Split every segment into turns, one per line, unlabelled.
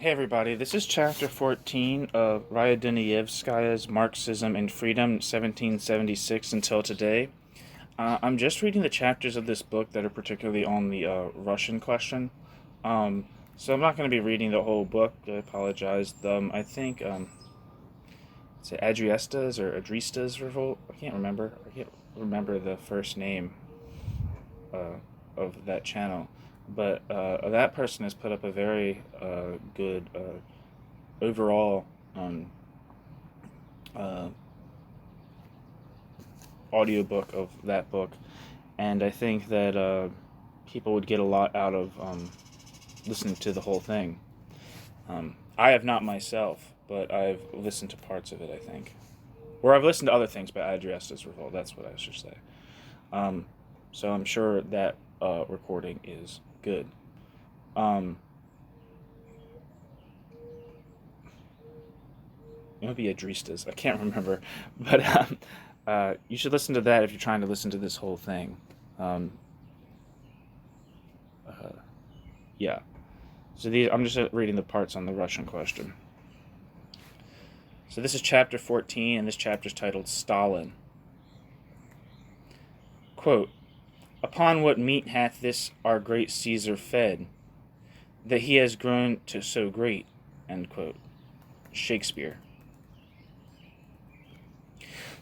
Hey everybody, this is chapter 14 of Raya Dunayevskaya's Marxism and Freedom, 1776 until today. I'm just reading the chapters of this book that are particularly on the Russian question. So I'm not going to be reading the whole book. I apologize. I think it's Adriestas or Adristas Revolt. I can't remember. I can't remember the first name of that channel. But that person has put up a very good overall audiobook of that book, and I think that people would get a lot out of listening to the whole thing. I have not myself, but I've listened to parts of it, I think. Or I've listened to other things, but I addressed this revolt, that's what I should say. So I'm sure that recording is good. It might be Adristas. I can't remember, but you should listen to that if you're trying to listen to this whole thing. Yeah. So I'm just reading the parts on the Russian question. So this is chapter 14, and this chapter is titled Stalin. Quote, "Upon what meat hath this our great Caesar fed, that he has grown to so great?" End quote. Shakespeare.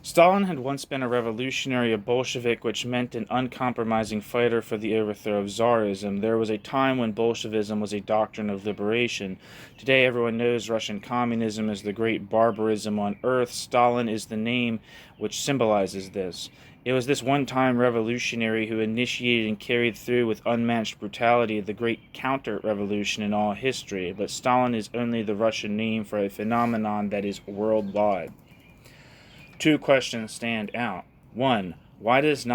Stalin had once been a revolutionary, a Bolshevik, which meant an uncompromising fighter for the overthrow of Tsarism. There was a time when Bolshevism was a doctrine of liberation. Today everyone knows Russian communism is the great barbarism on earth. Stalin is the name which symbolizes this. It was this one-time revolutionary who initiated and carried through with unmatched brutality the great counter-revolution in all history. But Stalin is only the Russian name for a phenomenon that is worldwide. Two questions stand out. One, why does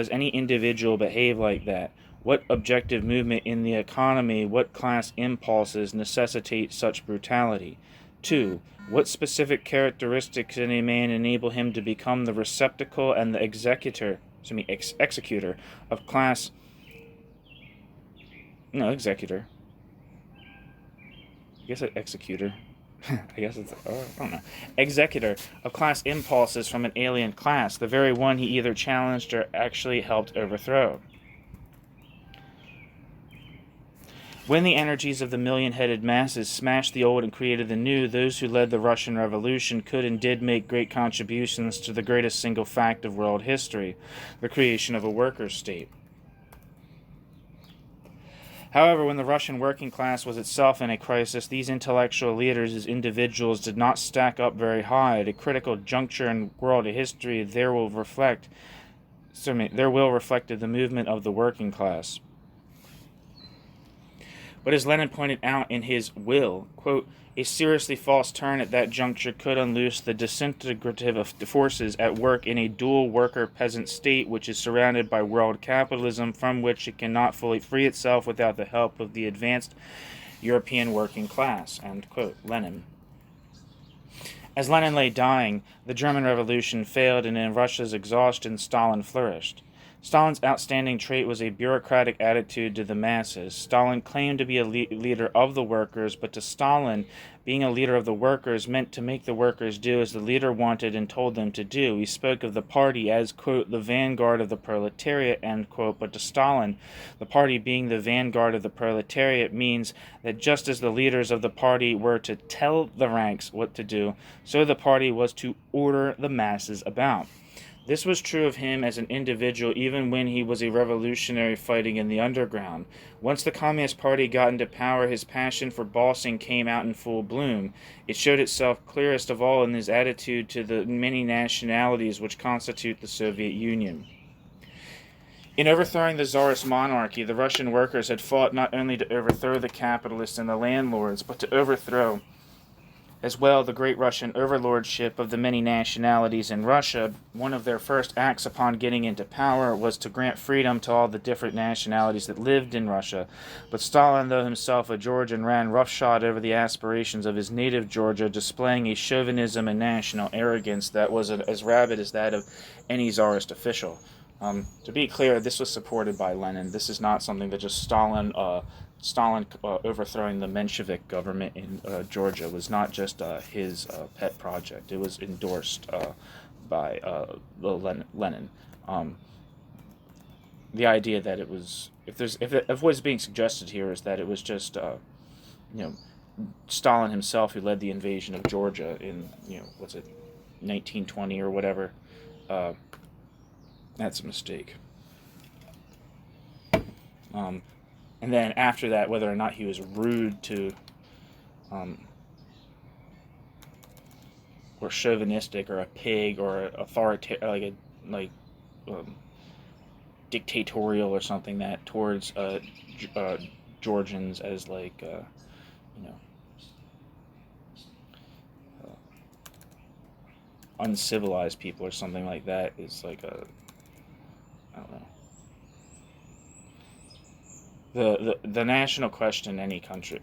any individual behave like that? What objective movement in the economy, what class impulses necessitate such brutality? Two, what specific characteristics in a man enable him to become the receptacle and the executor of class... No, executor. I guess executor. I guess it's, I don't know. Executor of class impulses from an alien class, the very one he either challenged or actually helped overthrow. When the energies of the million-headed masses smashed the old and created the new, those who led the Russian Revolution could and did make great contributions to the greatest single fact of world history, the creation of a workers' state. However, when the Russian working class was itself in a crisis, these intellectual leaders as individuals did not stack up very high. At a critical juncture in world history, there will reflected the movement of the working class. But as Lenin pointed out in his will, quote, "A seriously false turn at that juncture could unloose the disintegrative of forces at work in a dual worker-peasant state which is surrounded by world capitalism, from which it cannot fully free itself without the help of the advanced European working class." End quote. Lenin. As Lenin lay dying, the German Revolution failed, and in Russia's exhaustion, Stalin flourished. Stalin's outstanding trait was a bureaucratic attitude to the masses. Stalin claimed to be a leader of the workers, but to Stalin, being a leader of the workers meant to make the workers do as the leader wanted and told them to do. He spoke of the party as, quote, "the vanguard of the proletariat," end quote, but to Stalin, the party being the vanguard of the proletariat means that just as the leaders of the party were to tell the ranks what to do, so the party was to order the masses about. This was true of him as an individual even when he was a revolutionary fighting in the underground. Once the Communist Party got into power, his passion for bossing came out in full bloom. It showed itself clearest of all in his attitude to the many nationalities which constitute the Soviet Union. In overthrowing the Tsarist monarchy, the Russian workers had fought not only to overthrow the capitalists and the landlords, but to overthrow as well the great Russian overlordship of the many nationalities in Russia. One of their first acts upon getting into power was to grant freedom to all the different nationalities that lived in Russia. But Stalin, though himself a Georgian, ran roughshod over the aspirations of his native Georgia, displaying a chauvinism and national arrogance that was as rabid as that of any Tsarist official. To be clear, this was supported by Lenin. This is not something that just Stalin overthrowing the Menshevik government in Georgia was not just his pet project. It was endorsed by Lenin. The idea that it was, if what is being suggested here is that it was just Stalin himself who led the invasion of Georgia in 1920 or whatever, that's a mistake. And then after that, whether or not he was rude to, or chauvinistic, or a pig, or authoritarian, dictatorial or something that towards Georgians as uncivilized people or something like that is I don't know. The national question in any country,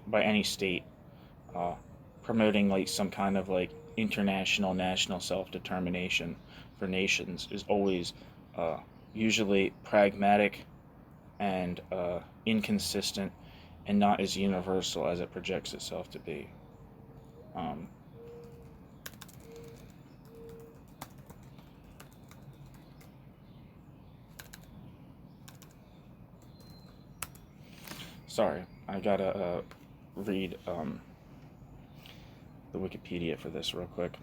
by any state, promoting some kind of international national self-determination for nations is always usually pragmatic and inconsistent and not as universal as it projects itself to be. Sorry, I gotta read the Wikipedia for this real quick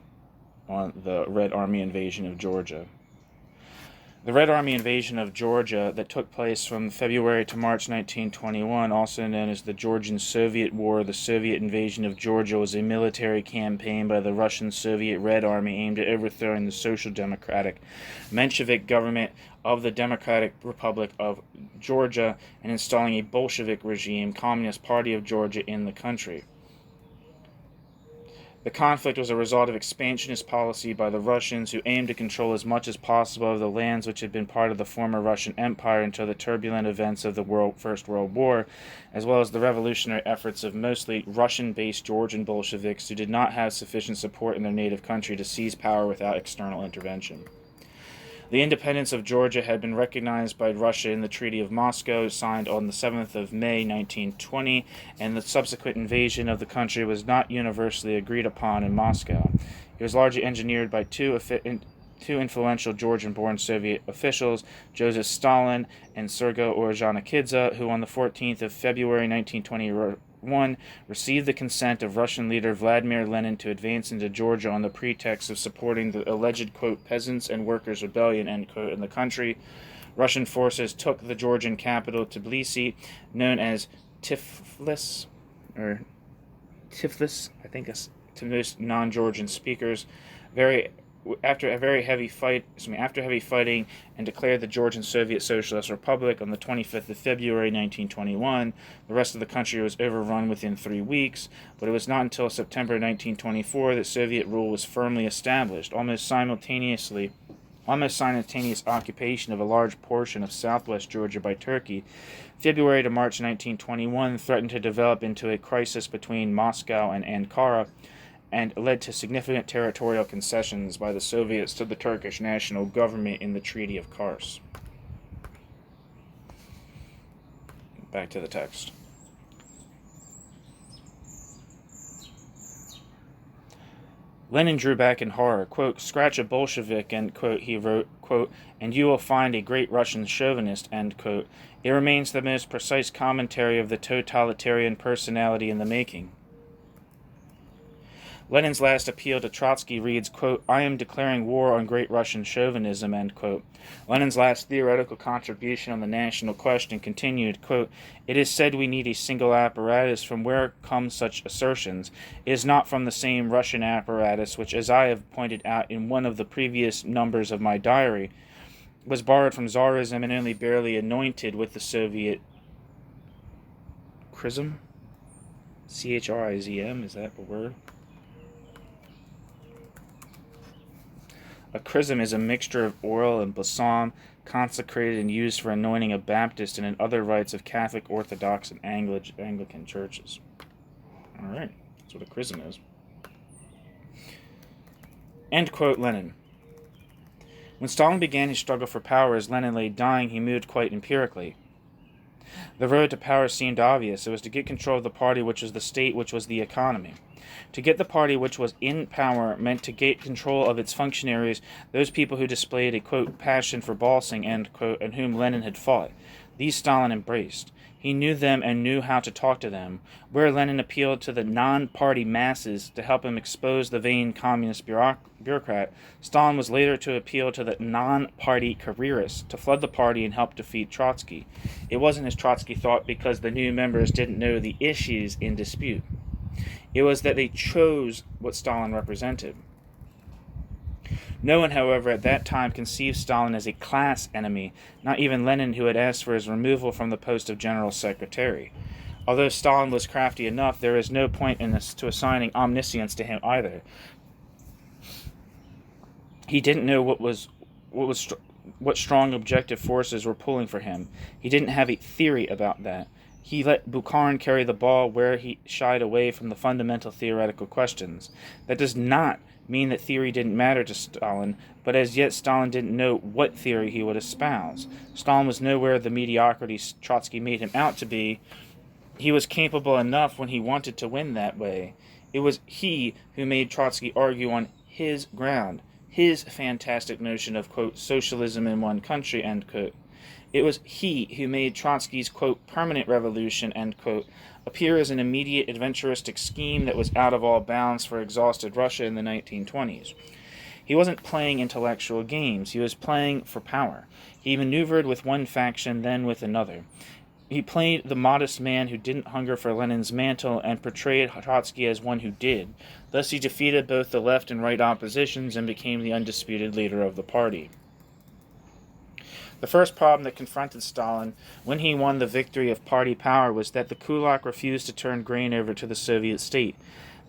on the Red Army invasion of Georgia. The Red Army invasion of Georgia that took place from February to March 1921, also known as the Georgian-Soviet War, the Soviet invasion of Georgia, was a military campaign by the Russian-Soviet Red Army aimed at overthrowing the Social Democratic Menshevik government of the Democratic Republic of Georgia and installing a Bolshevik regime, Communist Party of Georgia, in the country. The conflict was a result of expansionist policy by the Russians, who aimed to control as much as possible of the lands which had been part of the former Russian Empire until the turbulent events of the First World War, as well as the revolutionary efforts of mostly Russian-based Georgian Bolsheviks who did not have sufficient support in their native country to seize power without external intervention. The independence of Georgia had been recognized by Russia in the Treaty of Moscow, signed on the 7th of May 1920, and the subsequent invasion of the country was not universally agreed upon in Moscow. It was largely engineered by two influential Georgian-born Soviet officials, Joseph Stalin and Sergei Ordzhonikidze, who on the 14th of February 1921 received the consent of Russian leader Vladimir Lenin to advance into Georgia on the pretext of supporting the alleged, quote, peasants and workers' rebellion, end quote, in the country. Russian forces took the Georgian capital, Tbilisi, known as Tiflis, I think it's to most non-Georgian speakers, after heavy fighting, and declared the Georgian Soviet Socialist Republic on the 25th of February 1921. The rest of the country was overrun within 3 weeks, but it was not until September 1924 that Soviet rule was firmly established. Almost simultaneous occupation of a large portion of southwest Georgia by Turkey, February to March 1921, threatened to develop into a crisis between Moscow and Ankara, and led to significant territorial concessions by the Soviets to the Turkish national government in the Treaty of Kars. Back to the text. Lenin drew back in horror. Quote, "Scratch a Bolshevik," end quote, he wrote, quote, "and you will find a great Russian chauvinist," end quote. It remains the most precise commentary of the totalitarian personality in the making. Lenin's last appeal to Trotsky reads, quote, "I am declaring war on great Russian chauvinism," end quote. Lenin's last theoretical contribution on the national question continued, quote, "It is said we need a single apparatus. From where come such assertions? It is not from the same Russian apparatus which, as I have pointed out in one of the previous numbers of my diary, was borrowed from Tsarism and only barely anointed with the Soviet chrism? Chrizm, is that a word? A chrism is a mixture of oil and balsam, consecrated and used for anointing a Baptist and in other rites of Catholic, Orthodox, and Anglican churches. All right, that's what a chrism is. End quote, Lenin. When Stalin began his struggle for power as Lenin lay dying, he moved quite empirically. The road to power seemed obvious. It was to get control of the party, which was the state, which was the economy. To get the party which was in power meant to get control of its functionaries, those people who displayed a, quote, passion for bossing, end quote, and whom Lenin had fought. These Stalin embraced. He knew them and knew how to talk to them. Where Lenin appealed to the non-party masses to help him expose the vain communist bureaucrat, Stalin was later to appeal to the non-party careerists to flood the party and help defeat Trotsky. It wasn't as Trotsky thought because the new members didn't know the issues in dispute. It was that they chose what Stalin represented. No one, however, at that time conceived Stalin as a class enemy, not even Lenin, who had asked for his removal from the post of general secretary. Although Stalin was crafty enough, there is no point in this to assigning omniscience to him either. He didn't know what strong objective forces were pulling for him. He didn't have a theory about that. He let Bukharin carry the ball where he shied away from the fundamental theoretical questions. That does not mean that theory didn't matter to Stalin, but as yet Stalin didn't know what theory he would espouse. Stalin was nowhere the mediocrity Trotsky made him out to be. He was capable enough when he wanted to win that way. It was he who made Trotsky argue on his ground, his fantastic notion of, quote, socialism in one country, end quote. It was he who made Trotsky's, quote, permanent revolution, end quote, appear as an immediate adventuristic scheme that was out of all bounds for exhausted Russia in the 1920s. He wasn't playing intellectual games. He was playing for power. He maneuvered with one faction, then with another. He played the modest man who didn't hunger for Lenin's mantle and portrayed Trotsky as one who did. Thus he defeated both the left and right oppositions and became the undisputed leader of the party. The first problem that confronted Stalin when he won the victory of party power was that the kulak refused to turn grain over to the Soviet state.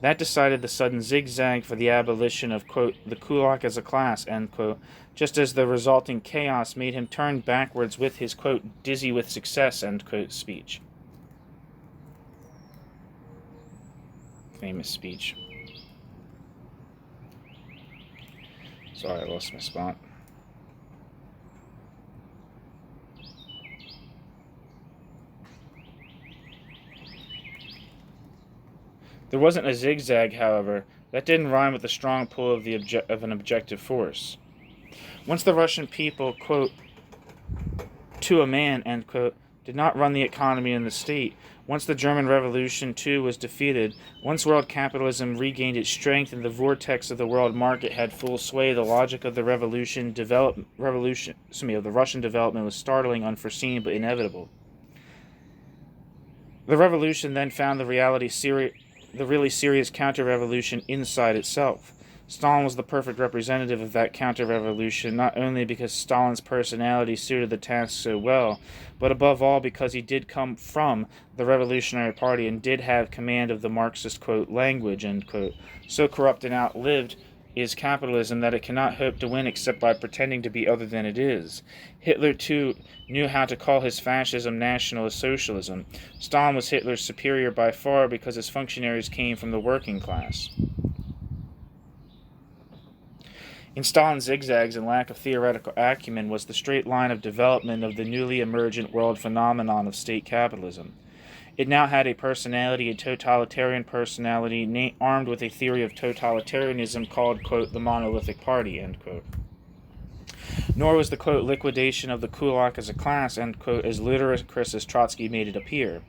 That decided the sudden zigzag for the abolition of, quote, the kulak as a class, end quote, just as the resulting chaos made him turn backwards with his, quote, dizzy with success, end quote, speech. Famous speech. Sorry, I lost my spot. There wasn't a zigzag, however. That didn't rhyme with the strong pull of an objective force. Once the Russian people, quote, to a man, end quote, did not run the economy and the state, once the German Revolution, too, was defeated, once world capitalism regained its strength and the vortex of the world market had full sway, the logic of the the Russian development was startling, unforeseen, but inevitable. The revolution then found the really serious counter-revolution inside itself. Stalin was the perfect representative of that counter-revolution, not only because Stalin's personality suited the task so well, but above all because he did come from the Revolutionary Party and did have command of the Marxist, quote, language, end quote. So corrupt and outlived is capitalism that it cannot hope to win except by pretending to be other than it is. Hitler, too, knew how to call his fascism nationalist socialism. Stalin was Hitler's superior by far because his functionaries came from the working class. In Stalin's zigzags and lack of theoretical acumen was the straight line of development of the newly emergent world phenomenon of state capitalism. It now had a personality, a totalitarian personality, armed with a theory of totalitarianism called, quote, the monolithic party, end quote. Nor was the, quote, liquidation of the kulak as a class, end quote, as ludicrous as Trotsky made it appear.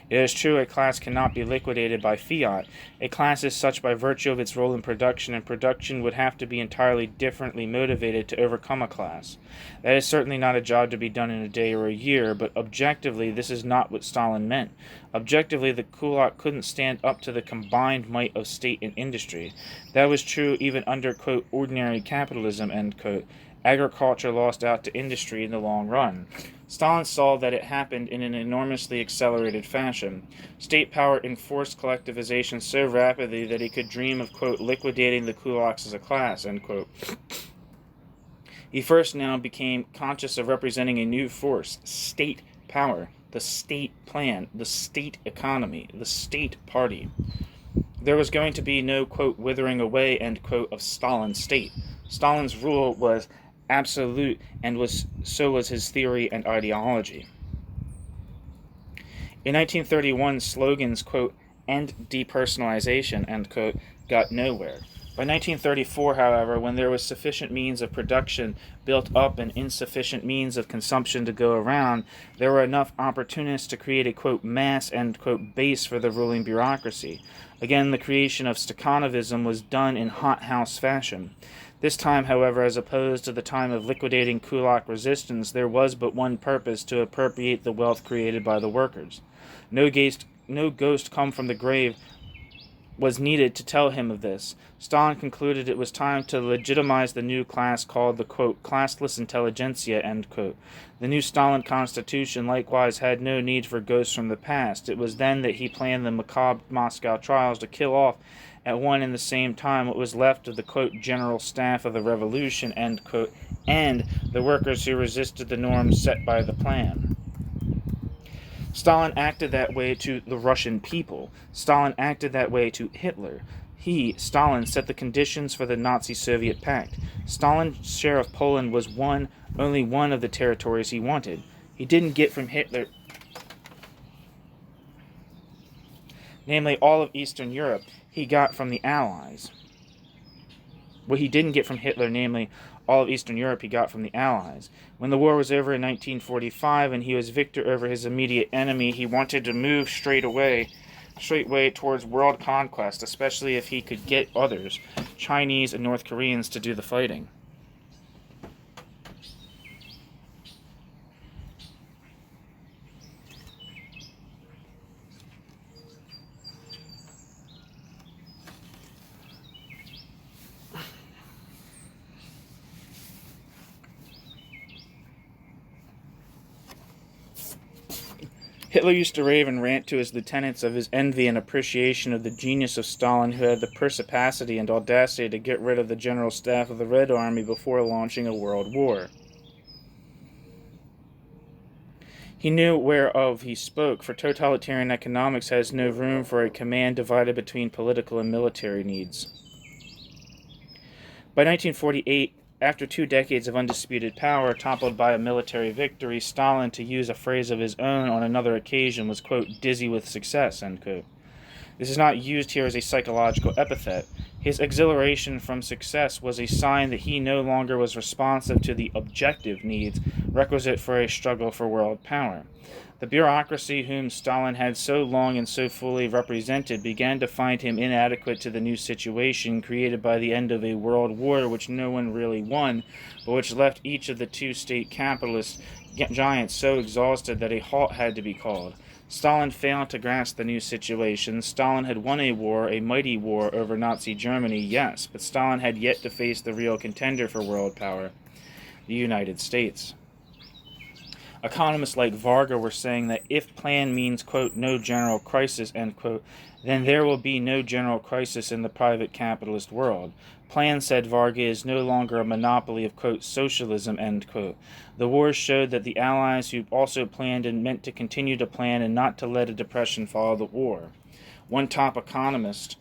It is true a class cannot be liquidated by fiat. A class is such by virtue of its role in production, and production would have to be entirely differently motivated to overcome a class. That is certainly not a job to be done in a day or a year, but objectively this is not what Stalin meant. Objectively, the kulak couldn't stand up to the combined might of state and industry. That was true even under, quote, ordinary capitalism, end quote. Agriculture lost out to industry in the long run. Stalin saw that it happened in an enormously accelerated fashion. State power enforced collectivization so rapidly that he could dream of, quote, liquidating the kulaks as a class, end quote. He first now became conscious of representing a new force, state power, the state plan, the state economy, the state party. There was going to be no, quote, withering away, end quote, of Stalin's state. Stalin's rule was absolute, and so was his theory and ideology. In 1931, slogans, quote, "end depersonalization," end quote, got nowhere. By 1934, however, when there was sufficient means of production built up and insufficient means of consumption to go around, there were enough opportunists to create a, quote, mass, end quote, base for the ruling bureaucracy. Again, the creation of Stakhanovism was done in hothouse fashion. This time, however, as opposed to the time of liquidating kulak resistance, there was but one purpose: to appropriate the wealth created by the workers. No ghost come from the grave was needed to tell him of this. Stalin concluded it was time to legitimize the new class called the, quote, classless intelligentsia, end quote. The new Stalin constitution likewise had no need for ghosts from the past. It was then that he planned the macabre Moscow trials to kill off at one and the same time what was left of the, quote, general staff of the revolution, end quote, and the workers who resisted the norms set by the plan. Stalin acted that way to the Russian people. Stalin acted that way to Hitler. Stalin, set the conditions for the Nazi-Soviet pact. Stalin's share of Poland was only one of the territories he wanted. He didn't get from Hitler, namely all of Eastern Europe, he got from the Allies. What he didn't get from Hitler, namely all of Eastern Europe, he got from the Allies. When the war was over in 1945 and he was victor over his immediate enemy, he wanted to move straightway towards world conquest, especially if he could get others, Chinese and North Koreans, to do the fighting. Hitler used to rave and rant to his lieutenants of his envy and appreciation of the genius of Stalin, who had the perspicacity and audacity to get rid of the general staff of the Red Army before launching a world war. He knew whereof he spoke, for totalitarian economics has no room for a command divided between political and military needs. By 1948, after 2 decades of undisputed power, toppled by a military victory, Stalin, to use a phrase of his own on another occasion, was, quote, dizzy with success, end quote. This is not used here as a psychological epithet. His exhilaration from success was a sign that he no longer was responsive to the objective needs requisite for a struggle for world power. The bureaucracy whom Stalin had so long and so fully represented began to find him inadequate to the new situation created by the end of a world war which no one really won, but which left each of the two state capitalist giants so exhausted that a halt had to be called. Stalin failed to grasp the new situation. Stalin had won a war, a mighty war over Nazi Germany, yes, but Stalin had yet to face the real contender for world power, the United States. Economists like Varga were saying that if plan means, quote, no general crisis, end quote, then there will be no general crisis in the private capitalist world. Plan, said Varga, is no longer a monopoly of, quote, socialism, end quote. The war showed that the Allies who also planned and meant to continue to plan and not to let a depression follow the war. One top economist,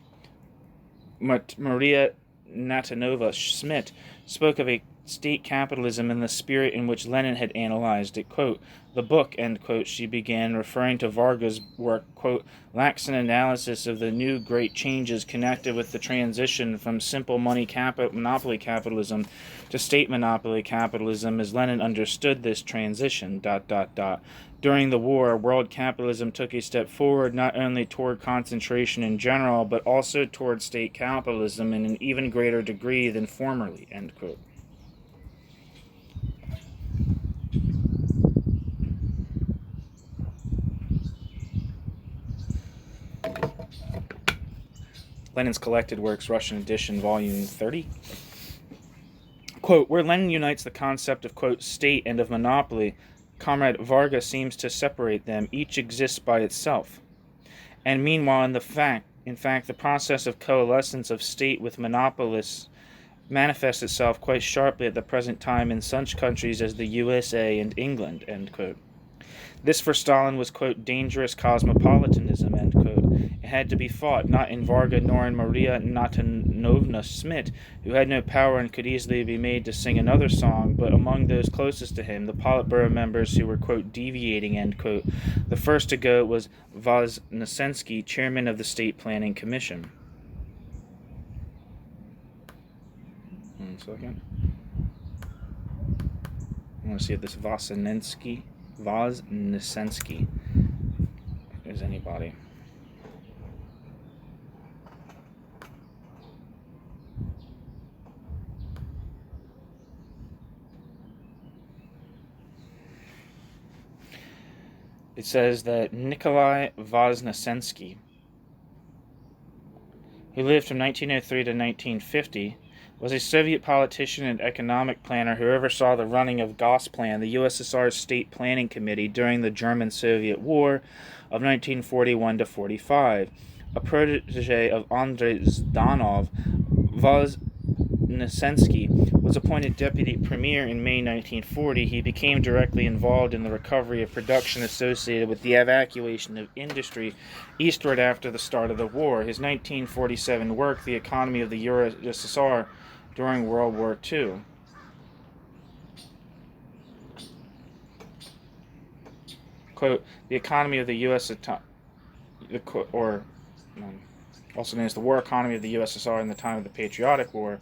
Maria Natanova-Schmidt, spoke of a state capitalism in the spirit in which Lenin had analyzed it. Quote, the book, end quote, she began, referring to Varga's work, quote, lacks an analysis of the new great changes connected with the transition from simple money monopoly capitalism to state monopoly capitalism as Lenin understood this transition, ... During the war, world capitalism took a step forward not only toward concentration in general, but also toward state capitalism in an even greater degree than formerly, end quote. Lenin's Collected Works, Russian edition, volume 30. Quote, where Lenin unites the concept of, quote, state and of monopoly, Comrade Varga seems to separate them. Each exists by itself. And meanwhile, in fact, the process of coalescence of state with monopolists manifests itself quite sharply at the present time in such countries as the USA and England, end quote. This for Stalin was, quote, dangerous cosmopolitanism, end quote. It had to be fought, not in Varga nor in Maria Natanovna Schmidt, who had no power and could easily be made to sing another song, but among those closest to him, the Politburo members who were, quote, deviating, end quote. The first to go was Voznesensky, chairman of the State Planning Commission. One second. I want to see if this Voznesensky is anybody. It says that Nikolai Voznesensky, who lived from 1903 to 1950, was a Soviet politician and economic planner who oversaw the running of Gosplan, the USSR's State Planning Committee, during the German-Soviet War of 1941 to 45. A protege of Andrei Zdanov, Voznesensky was appointed deputy premier in May 1940. He became directly involved in the recovery of production associated with the evacuation of industry eastward after the start of the war. His 1947 work, The Economy of the USSR during World War II. Quote, the economy of the USSR, also known as the war economy of the USSR in the time of the Patriotic War,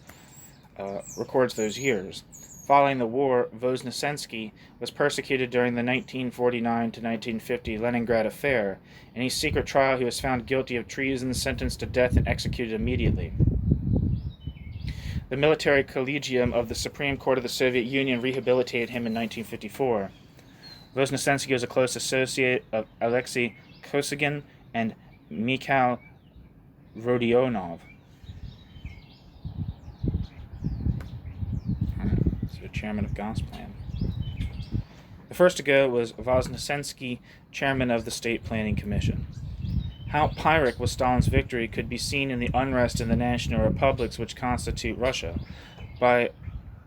records those years. Following the war, Voznesensky was persecuted during the 1949 to 1950 Leningrad affair. In a secret trial, he was found guilty of treason, sentenced to death, and executed immediately. The military collegium of the Supreme Court of the Soviet Union rehabilitated him in 1954. Voznesensky was a close associate of Alexei Kosygin and Mikhail Rodionov. So, chairman of Gosplan. The first to go was Voznesensky, chairman of the State Planning Commission. How Pyrrhic was Stalin's victory could be seen in the unrest in the national republics which constitute Russia. By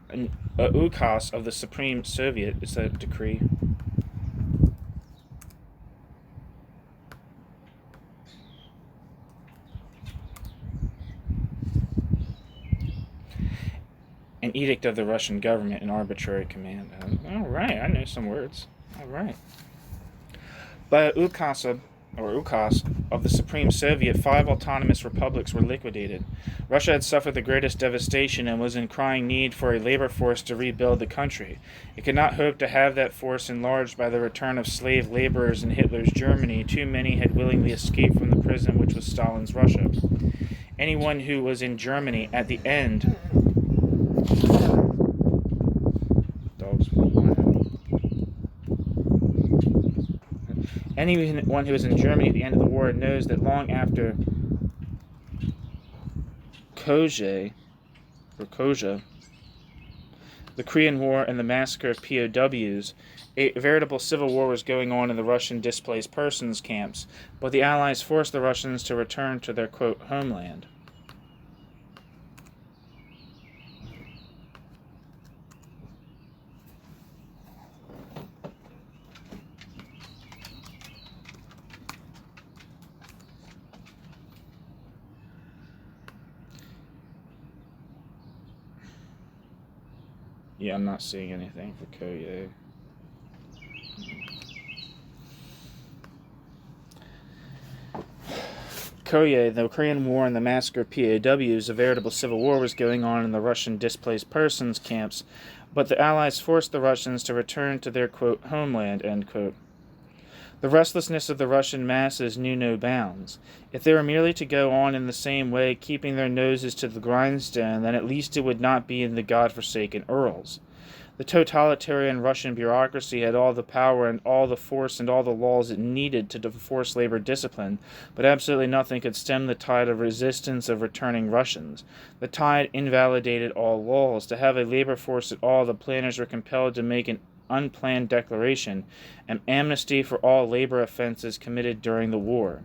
an ukaz of the Supreme Soviet, is that a decree? An edict of the Russian government, an arbitrary command. All right, I know some words. All right. By an ukaz of the Supreme Soviet, 5 autonomous republics were liquidated. Russia had suffered the greatest devastation and was in crying need for a labor force to rebuild the country. It could not hope to have that force enlarged by the return of slave laborers in Hitler's Germany. Too many had willingly escaped from the prison which was Stalin's Russia. Anyone who was in Germany at the end Anyone who was in Germany at the end of the war knows that long after Koja, the Korean War, and the massacre of POWs, a veritable civil war was going on in the Russian displaced persons camps, but the Allies forced the Russians to return to their, quote, homeland. Yeah, I'm not seeing anything for Korea. Korea, the Korean War and the massacre of POWs, a veritable civil war was going on in the Russian displaced persons camps, but the Allies forced the Russians to return to their, quote, homeland, end quote. The restlessness of the Russian masses knew no bounds. If they were merely to go on in the same way, keeping their noses to the grindstone, then at least it would not be in the godforsaken Urals. The totalitarian Russian bureaucracy had all the power and all the force and all the laws it needed to enforce labor discipline, but absolutely nothing could stem the tide of resistance of returning Russians. The tide invalidated all laws. To have a labor force at all, the planners were compelled to make an unplanned declaration, an amnesty for all labor offenses committed during the war.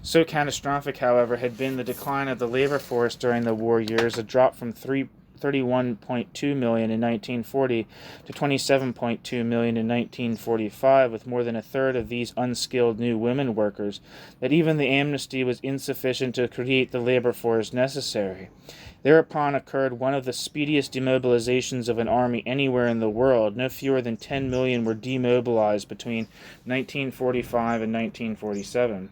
So catastrophic, however, had been the decline of the labor force during the war years, a drop from 3 31.2 million in 1940 to 27.2 million in 1945, with more than a third of these unskilled new women workers, that even the amnesty was insufficient to create the labor force necessary. Thereupon occurred one of the speediest demobilizations of an army anywhere in the world. No fewer than 10 million were demobilized between 1945 and 1947.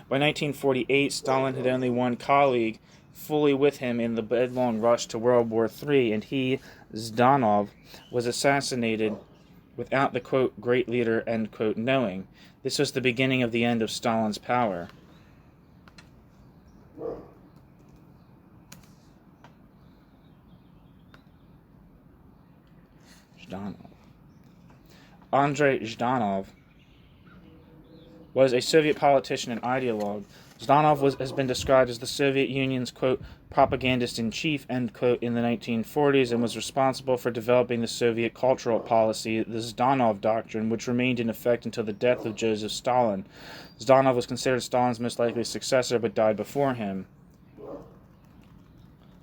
By 1948, Stalin had only one colleague fully with him in the headlong rush to World War III, and he, Zhdanov, was assassinated without the, quote, great leader, end quote, knowing. This was the beginning of the end of Stalin's power. Zhdanov. Andrei Zhdanov was a Soviet politician and ideologue. Zhdanov has been described as the Soviet Union's, quote, propagandist-in-chief, end quote, in the 1940s, and was responsible for developing the Soviet cultural policy, the Zhdanov Doctrine, which remained in effect until the death of Joseph Stalin. Zhdanov was considered Stalin's most likely successor, but died before him.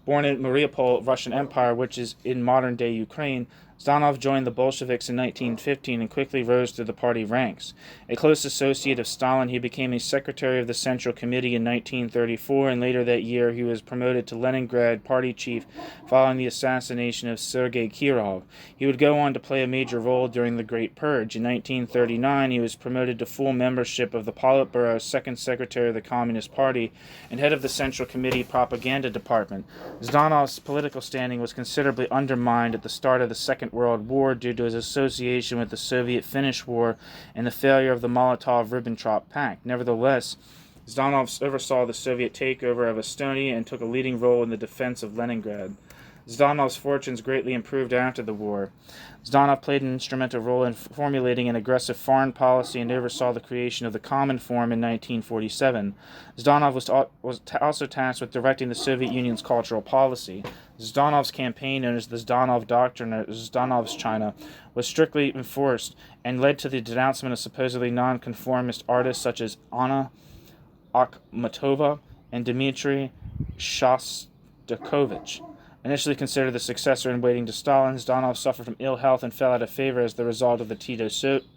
Born in Mariupol, Russian Empire, which is in modern-day Ukraine, Zhdanov joined the Bolsheviks in 1915 and quickly rose through the party ranks. A close associate of Stalin, he became a secretary of the Central Committee in 1934, and later that year he was promoted to Leningrad party chief following the assassination of Sergei Kirov. He would go on to play a major role during the Great Purge. In 1939, he was promoted to full membership of the Politburo, second secretary of the Communist Party, and head of the Central Committee Propaganda Department. Zhdanov's political standing was considerably undermined at the start of the Second World War due to his association with the Soviet-Finnish War and the failure of the Molotov-Ribbentrop Pact. Nevertheless, Zhdanov oversaw the Soviet takeover of Estonia and took a leading role in the defense of Leningrad. Zhdanov's fortunes greatly improved after the war. Zhdanov played an instrumental role in formulating an aggressive foreign policy and oversaw the creation of the Common Forum in 1947. Zhdanov was also tasked with directing the Soviet Union's cultural policy. Zhdanov's campaign, known as the Zhdanov Doctrine, or Zhdanov's China, was strictly enforced and led to the denouncement of supposedly nonconformist artists such as Anna Akhmatova and Dmitry Shostakovich. Initially considered the successor in waiting to Stalin, Zhdanov suffered from ill health and fell out of favor as the result of the Tito-Stalin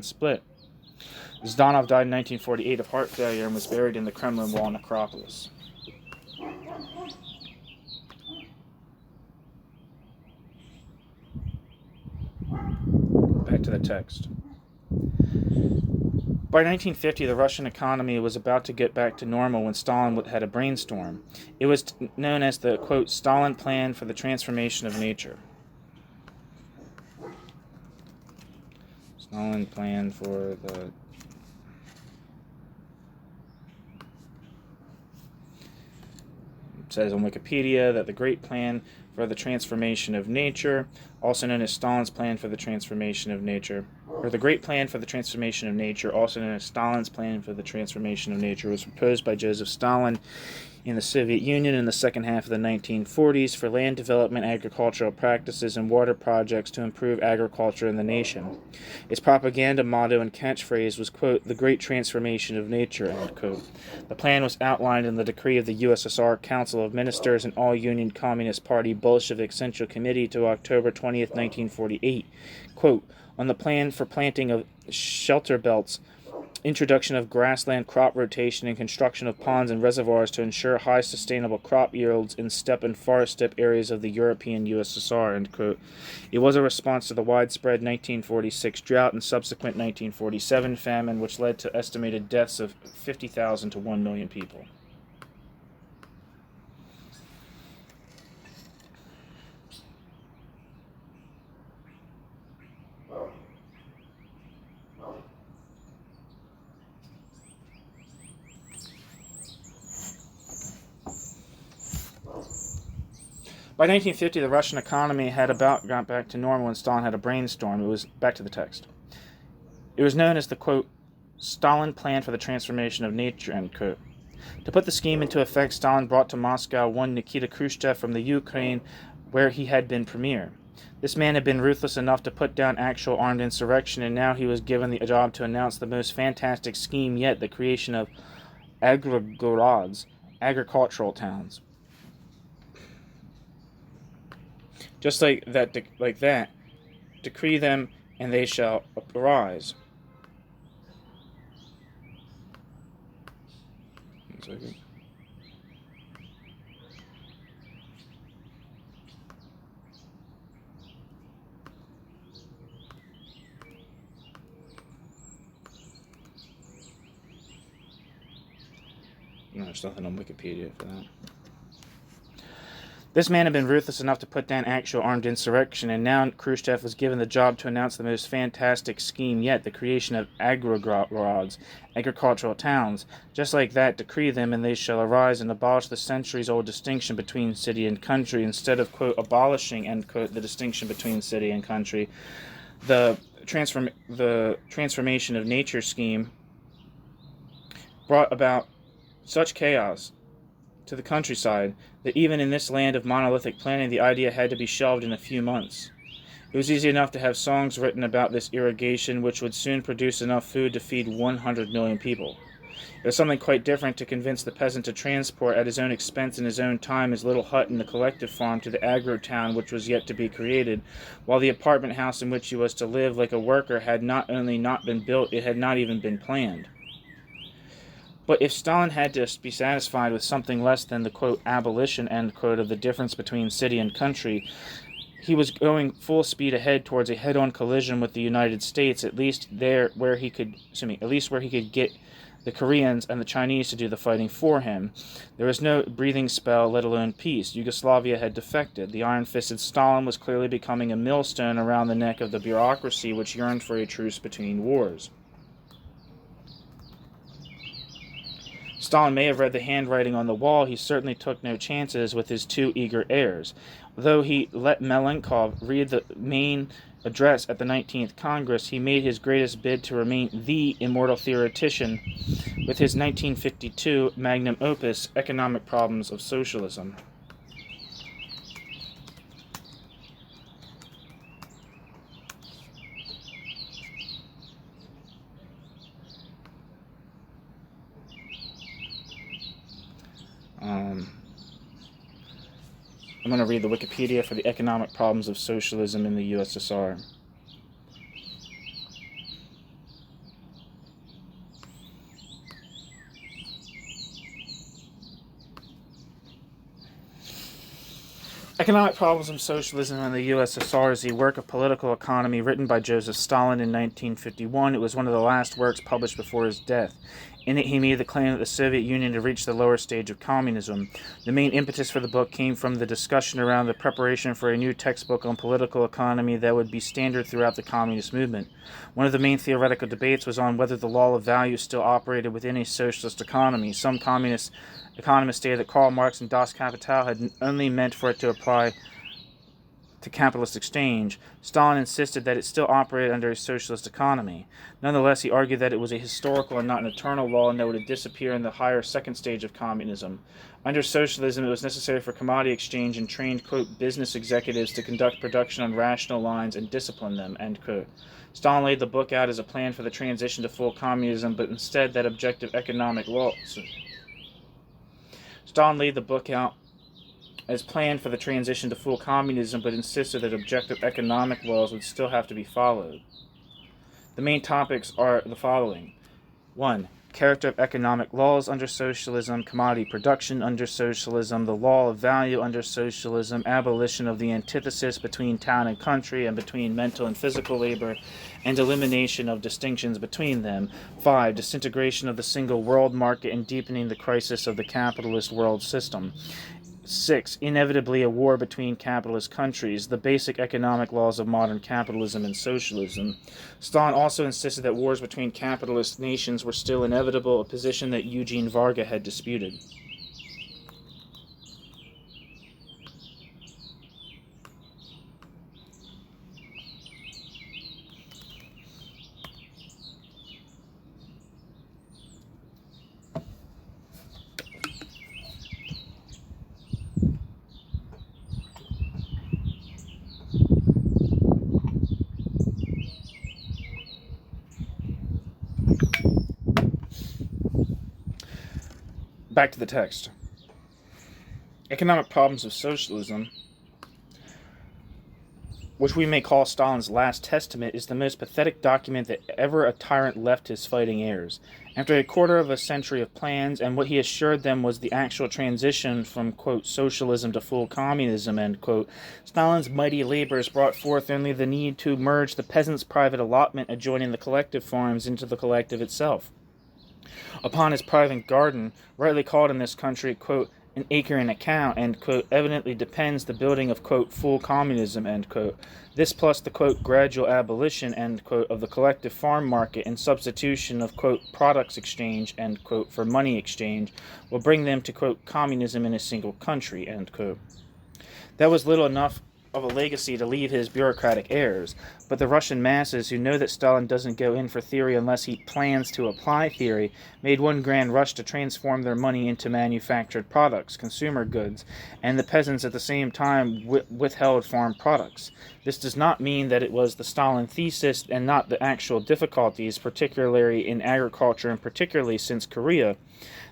split. Zhdanov died in 1948 of heart failure and was buried in the Kremlin Wall necropolis. Back to the text. By 1950, the Russian economy was about to get back to normal when Stalin had a brainstorm. It was known as the, quote, Stalin Plan for the Transformation of Nature. Stalin Plan for the... It says on Wikipedia that the Great Plan for the Transformation of Nature, also known as Stalin's Plan for the Transformation of Nature, or the Great Plan for the Transformation of Nature, also known as Stalin's Plan for the Transformation of Nature, was proposed by Joseph Stalin in the Soviet Union in the second half of the 1940s for land development, agricultural practices, and water projects to improve agriculture in the nation. Its propaganda motto and catchphrase was, quote, the Great Transformation of Nature, end quote. The plan was outlined in the decree of the USSR Council of Ministers and All-Union Communist Party Bolshevik Central Committee to October 20th, 1948. Quote, on the plan for planting of shelter belts, introduction of grassland crop rotation, and construction of ponds and reservoirs to ensure high sustainable crop yields in steppe and forest steppe areas of the European USSR, end quote. It was a response to the widespread 1946 drought and subsequent 1947 famine, which led to estimated deaths of 50,000 to 1 million people. By 1950, the Russian economy had about got back to normal and Stalin had a brainstorm. It was, back to the text. It was known as the, quote, Stalin Plan for the Transformation of Nature, end quote. To put the scheme into effect, Stalin brought to Moscow one Nikita Khrushchev from the Ukraine, where he had been premier. This man had been ruthless enough to put down actual armed insurrection, and now he was given the job to announce the most fantastic scheme yet, the creation of agrogorods, agricultural towns. Just like that, decree them, and they shall arise. One second. No, there's nothing on Wikipedia for that. This man had been ruthless enough to put down actual armed insurrection, and now Khrushchev was given the job to announce the most fantastic scheme yet, the creation of agrogads, agricultural towns. Just like that, decree them, and they shall arise, and abolish the centuries-old distinction between city and country. Instead of, quote, abolishing, end quote, the distinction between city and country, the transformation of nature scheme brought about such chaos to the countryside that even in this land of monolithic planning, the idea had to be shelved in a few months. It was easy enough to have songs written about this irrigation, which would soon produce enough food to feed 100 million people. It was something quite different to convince the peasant to transport at his own expense and his own time his little hut in the collective farm to the agro-town which was yet to be created, while the apartment house in which he was to live like a worker had not only not been built, it had not even been planned. But if Stalin had to be satisfied with something less than the, quote, abolition, end quote, of the difference between city and country, he was going full speed ahead towards a head-on collision with the United States, at least where he could get the Koreans and the Chinese to do the fighting for him. There was no breathing spell, let alone peace. Yugoslavia had defected. The iron-fisted Stalin was clearly becoming a millstone around the neck of the bureaucracy which yearned for a truce between wars. Stalin may have read the handwriting on the wall. He certainly took no chances with his two eager heirs. Though he let Malenkov read the main address at the 19th Congress, he made his greatest bid to remain the immortal theoretician with his 1952 magnum opus, Economic Problems of Socialism. I'm going to read the Wikipedia for the Economic Problems of Socialism in the USSR. Economic Problems of Socialism in the USSR is a work of political economy written by Joseph Stalin in 1951. It was one of the last works published before his death. In it, he made the claim that the Soviet Union had reached the lower stage of communism. The main impetus for the book came from the discussion around the preparation for a new textbook on political economy that would be standard throughout the communist movement. One of the main theoretical debates was on whether the law of value still operated within a socialist economy. Some communist economists stated that Karl Marx and Das Kapital had only meant for it to apply to capitalist exchange. Stalin insisted that it still operated under a socialist economy. Nonetheless, he argued that it was a historical and not an eternal law, and that it would disappear in the higher second stage of communism. Under socialism, it was necessary for commodity exchange and trained, quote, business executives to conduct production on rational lines and discipline them, end quote. Stalin laid the book out as a plan for the transition to full communism, but instead that objective economic law... Stalin laid the book out as planned for the transition to full communism, but insisted that objective economic laws would still have to be followed. The main topics are the following. 1. Character of economic laws under socialism, commodity production under socialism, the law of value under socialism, abolition of the antithesis between town and country and between mental and physical labor, and elimination of distinctions between them. 5. Disintegration of the single world market and deepening the crisis of the capitalist world system. 6. Inevitably a war between capitalist countries, the basic economic laws of modern capitalism and socialism. Stalin also insisted that wars between capitalist nations were still inevitable, a position that Eugene Varga had disputed. Back to the text. Economic Problems of Socialism, which we may call Stalin's last testament, is the most pathetic document that ever a tyrant left his fighting heirs. After a quarter of a century of plans, and what he assured them was the actual transition from, quote, socialism to full communism, end quote, Stalin's mighty labors brought forth only the need to merge the peasants' private allotment adjoining the collective farms into the collective itself. Upon his private garden, rightly called in this country, quote, an acre and a cow, end quote, evidently depends the building of, quote, full communism, end quote. This plus the, quote, gradual abolition, end quote, of the collective farm market and substitution of, quote, products exchange, end quote, for money exchange will bring them to, quote, communism in a single country, end quote. That was little enough of a legacy to leave his bureaucratic heirs, but the Russian masses, who know that Stalin doesn't go in for theory unless he plans to apply theory, made one grand rush to transform their money into manufactured products, consumer goods, and the peasants at the same time withheld farm products. This does not mean that it was the Stalin thesis and not the actual difficulties, particularly in agriculture and particularly since Korea,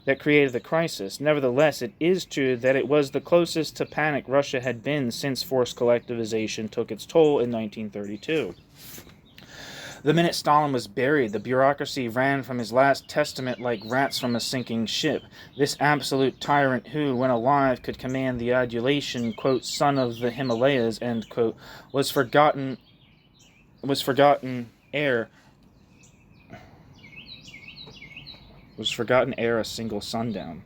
that created the crisis. Nevertheless, it is true that it was the closest to panic Russia had been since forced collectivization took its toll in 1932. The minute Stalin was buried, the bureaucracy ran from his last testament like rats from a sinking ship. This absolute tyrant who, when alive, could command the adulation, quote, son of the Himalayas, end quote, was forgotten ere a single sundown.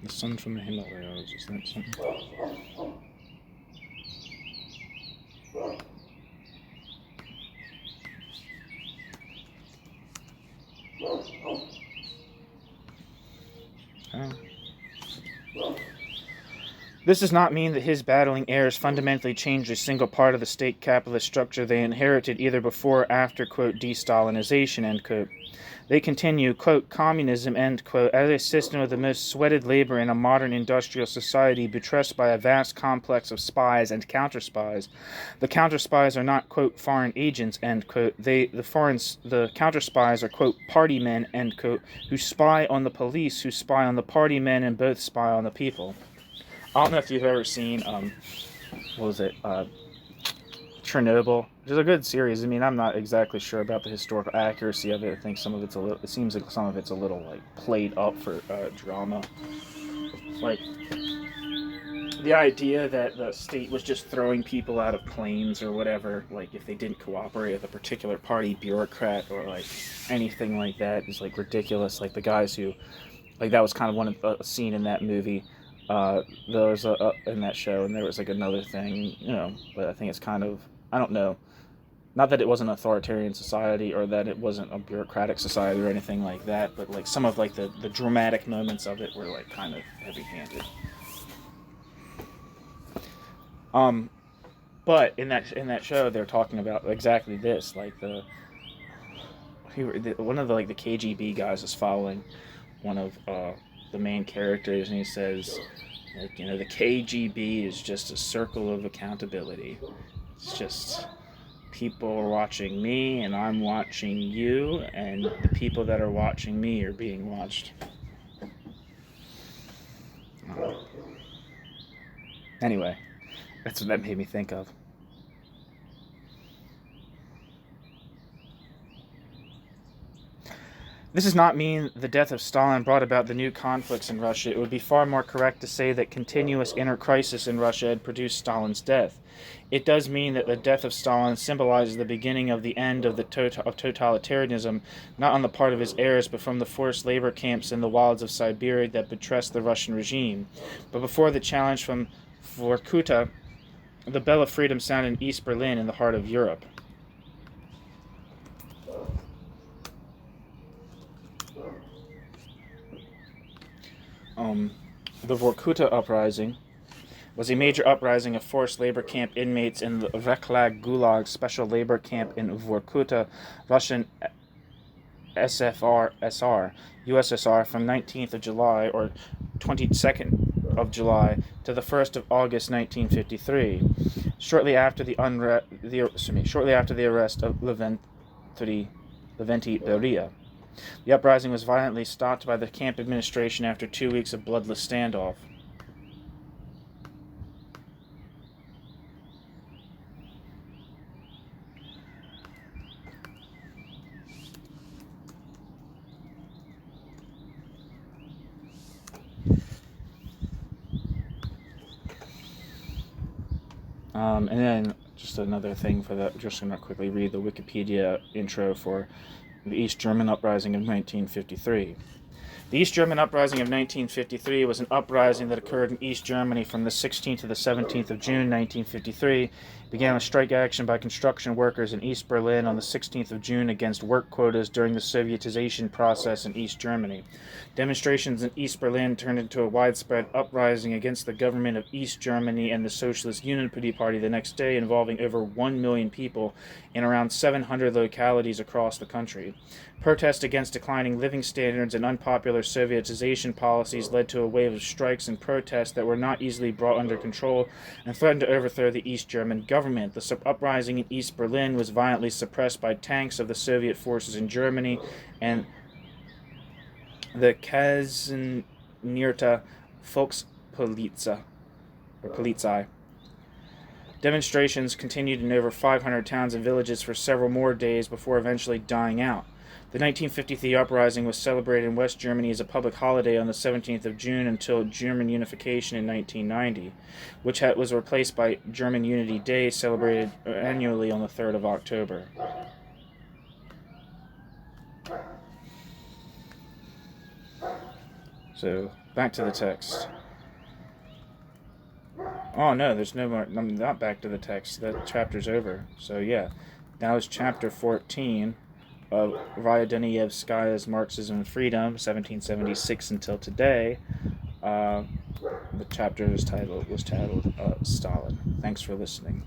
The sun from the Himalayas, is that something? This does not mean that his battling heirs fundamentally changed a single part of the state capitalist structure they inherited either before or after, quote, de-Stalinization, end quote. They continue, quote, communism, end quote, as a system of the most sweated labor in a modern industrial society buttressed by a vast complex of spies and counter-spies. The counter-spies are not, quote, foreign agents, end quote. The counter-spies are, quote, party men, end quote, who spy on the police, who spy on the party men, and both spy on the people. I don't know if you've ever seen, Chernobyl, which is a good series. I mean, I'm not exactly sure about the historical accuracy of it. I think some of it's it seems like some of it's a little, like, played up for drama. Like, the idea that the state was just throwing people out of planes or whatever, like, if they didn't cooperate with a particular party bureaucrat or, like, anything like that is, like, ridiculous. Like, the guys who, like, that was kind of one of a scene in that movie. There was in that show, and there was like another thing, but I think it's kind of, I don't know, not that it wasn't an authoritarian society or that it wasn't a bureaucratic society or anything like that, but like some of like the dramatic moments of it were like kind of heavy-handed. But in that show, they're talking about exactly this, like one of the like the KGB guys is following one of the main characters, and he says, like, the KGB is just a circle of accountability. It's just people are watching me, and I'm watching you, and the people that are watching me are being watched. Anyway, that's what that made me think of. This does not mean the death of Stalin brought about the new conflicts in Russia. It would be far more correct to say that continuous inner crisis in Russia had produced Stalin's death. It does mean that the death of Stalin symbolizes the beginning of the end of totalitarianism, not on the part of his heirs, but from the forced labor camps in the wilds of Siberia that buttressed the Russian regime. But before the challenge from Vorkuta, the bell of freedom sounded in East Berlin, in the heart of Europe. The Vorkuta uprising was a major uprising of forced labor camp inmates in the Reklag Gulag special labor camp in Vorkuta, Russian USSR, from 19th of July or 22nd of July to the 1st of August 1953. Shortly after the arrest of altri Leventi Beria. The uprising was violently stopped by the camp administration after 2 weeks of bloodless standoff. And then just another thing for that, just going to quickly read the Wikipedia intro for the East German Uprising of 1953. The East German Uprising of 1953 was an uprising that occurred in East Germany from the 16th to the 17th of June 1953. It began with strike action by construction workers in East Berlin on the 16th of June against work quotas during the Sovietization process in East Germany. Demonstrations in East Berlin turned into a widespread uprising against the government of East Germany and the Socialist Workers Party the next day, involving over 1 million people in around 700 localities across the country. Protests against declining living standards and unpopular Sovietization policies led to a wave of strikes and protests that were not easily brought under control and threatened to overthrow the East German government. The uprising in East Berlin was violently suppressed by tanks of the Soviet forces in Germany and the Kazenierter Volkspolizei. Demonstrations continued in over 500 towns and villages for several more days before eventually dying out. The 1953 uprising was celebrated in West Germany as a public holiday on the 17th of June until German unification in 1990, which was replaced by German Unity Day, celebrated annually on the 3rd of October. So, back to the text. Oh no, there's no more, not back to the text, that chapter's over. So yeah, that was chapter 14 of Raya Dunayevskaya's Marxism and Freedom, 1776 until today. The chapter was titled Stalin. Thanks for listening.